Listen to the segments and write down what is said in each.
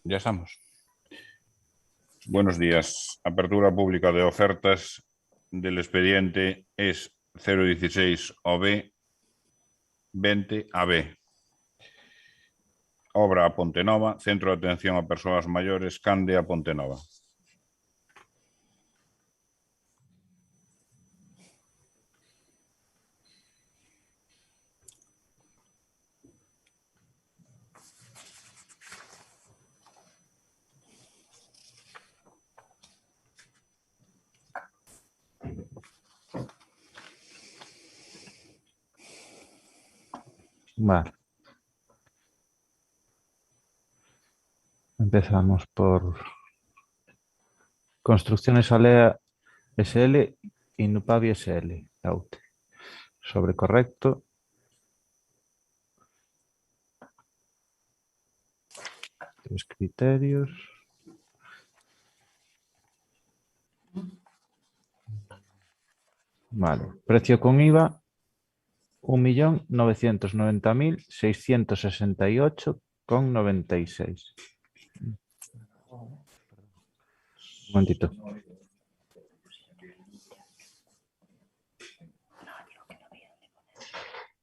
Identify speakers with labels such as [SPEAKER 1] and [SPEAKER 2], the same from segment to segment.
[SPEAKER 1] Ya estamos. Buenos días. Apertura pública de ofertas del expediente es 016 OB 20 AB. Obra a Pontenova, Centro de Atención a Personas Mayores, Cande a Pontenova.
[SPEAKER 2] Vale. Empezamos por Construcciones Alea SL y Nupavi SL, Laute. Sobre correcto. Tres criterios. Vale. Precio con IVA, 1.990.668,96. Un momentito.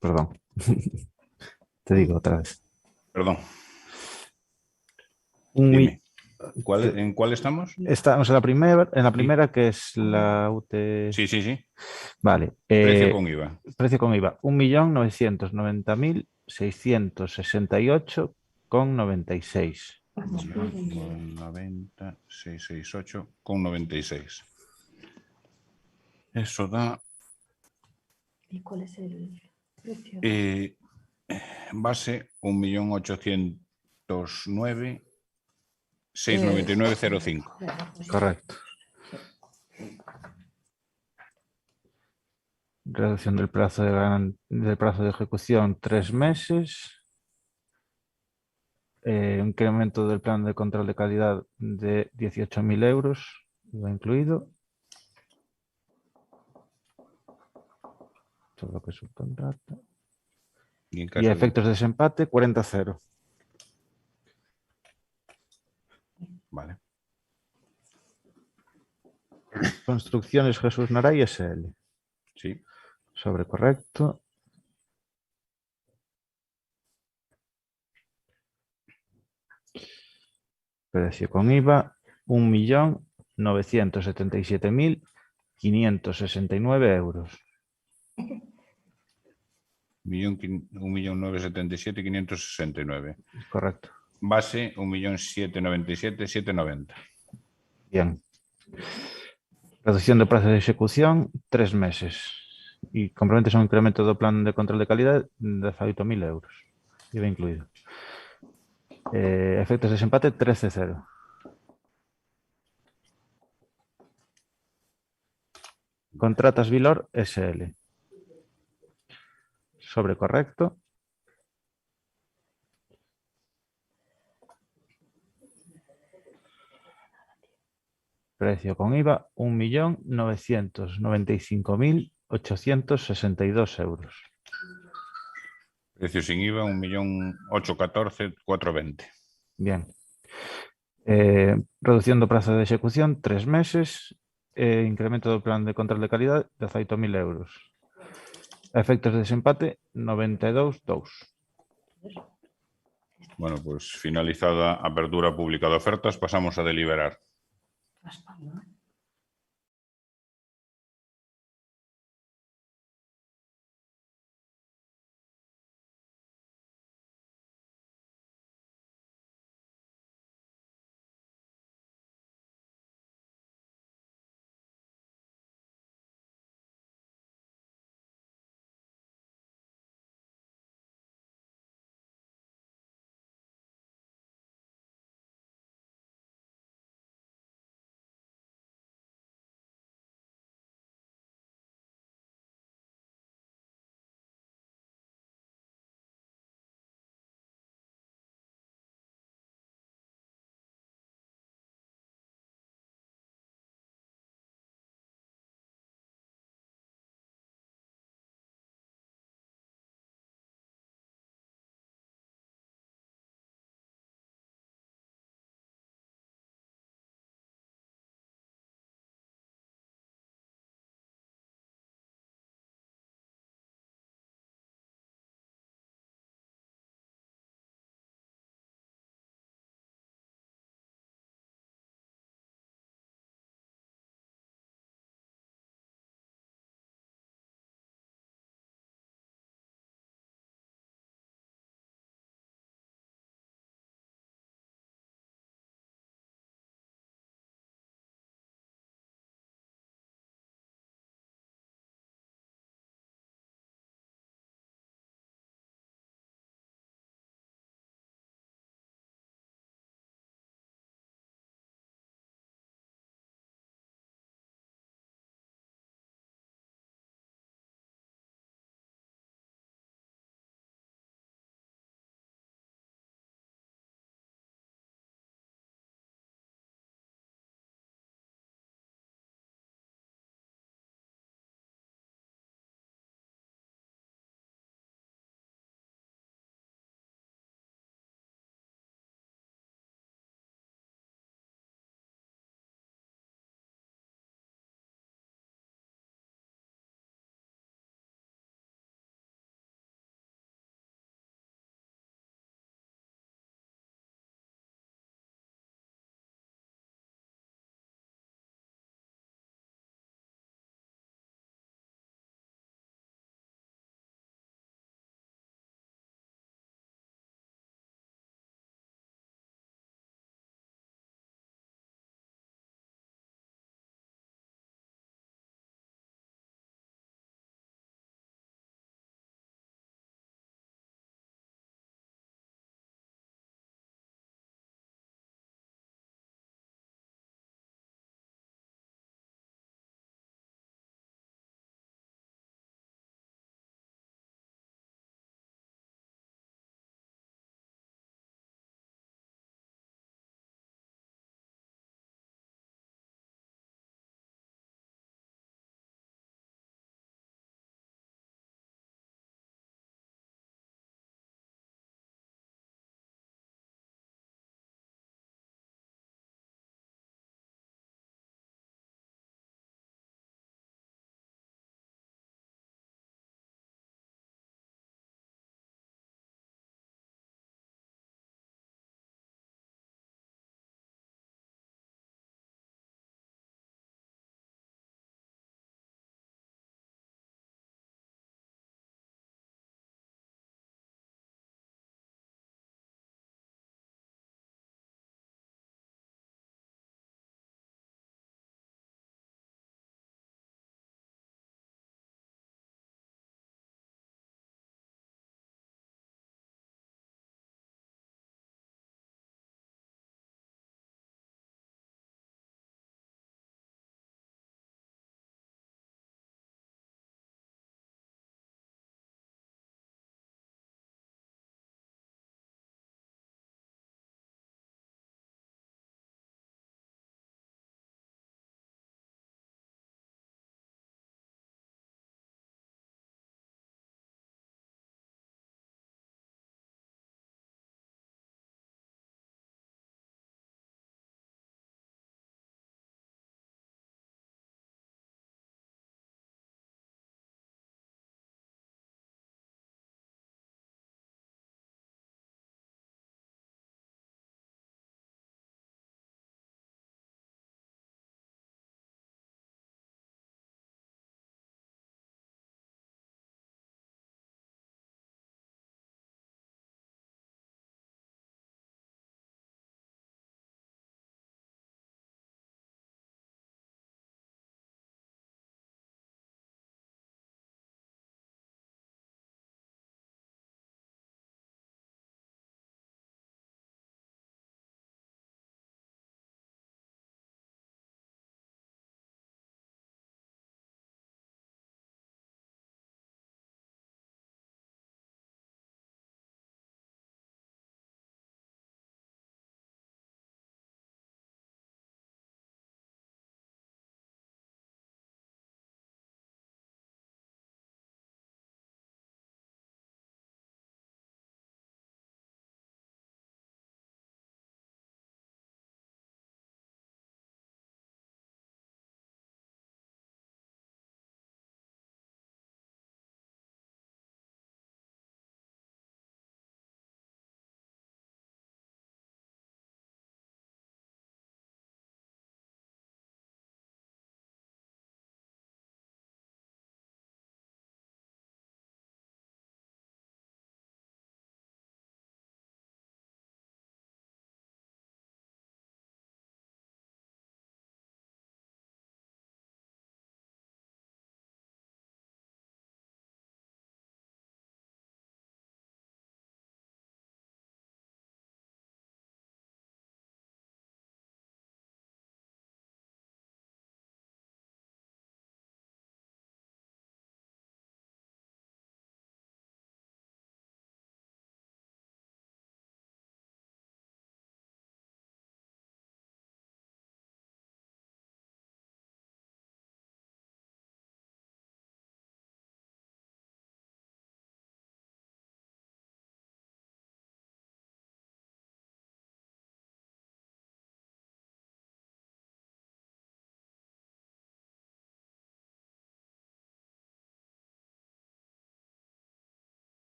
[SPEAKER 2] Perdón. Te digo otra vez.
[SPEAKER 1] Perdón.
[SPEAKER 2] Dime.
[SPEAKER 1] ¿En cuál estamos?
[SPEAKER 2] Estamos en la primera que es la UT.
[SPEAKER 1] Sí.
[SPEAKER 2] Vale.
[SPEAKER 1] Precio con IVA.
[SPEAKER 2] Precio con IVA, 1.990.668,96.
[SPEAKER 1] 90.668,96. Eso da...
[SPEAKER 3] ¿Y cuál es el precio?
[SPEAKER 1] Base 1.809.699,05.
[SPEAKER 2] Correcto. Reducción del plazo de ejecución 3 meses. Incremento del plan de control de calidad de 18.000 euros, IVA incluido. Todo lo que subcontrata. Y efectos de desempate 40-0.
[SPEAKER 1] Vale.
[SPEAKER 2] Construcciones Jesús Naray SL.
[SPEAKER 1] Sí.
[SPEAKER 2] Sobre correcto. Precio con IVA, 1.977.569 euros.
[SPEAKER 1] 1.977.569.
[SPEAKER 2] Correcto.
[SPEAKER 1] Base 1.797.790.
[SPEAKER 2] Bien. Reducción de plazo de ejecución 3 meses. Y comprometes a un incremento do plan de control de calidad de 18.000 euros. IVA incluido. Efectos de desempate 13-0. Contratas Vilor SL. Sobre correcto. Precio con IVA 1.995.862 euros.
[SPEAKER 1] Precio sin IVA 1.814.420.
[SPEAKER 2] Bien. Reducción do prazo de execución 3 meses. Incremento do plan de control de calidad 18.000 euros. Efectos de desempate 92,2.
[SPEAKER 1] Bueno, pues finalizada apertura pública de ofertas, pasamos a deliberar.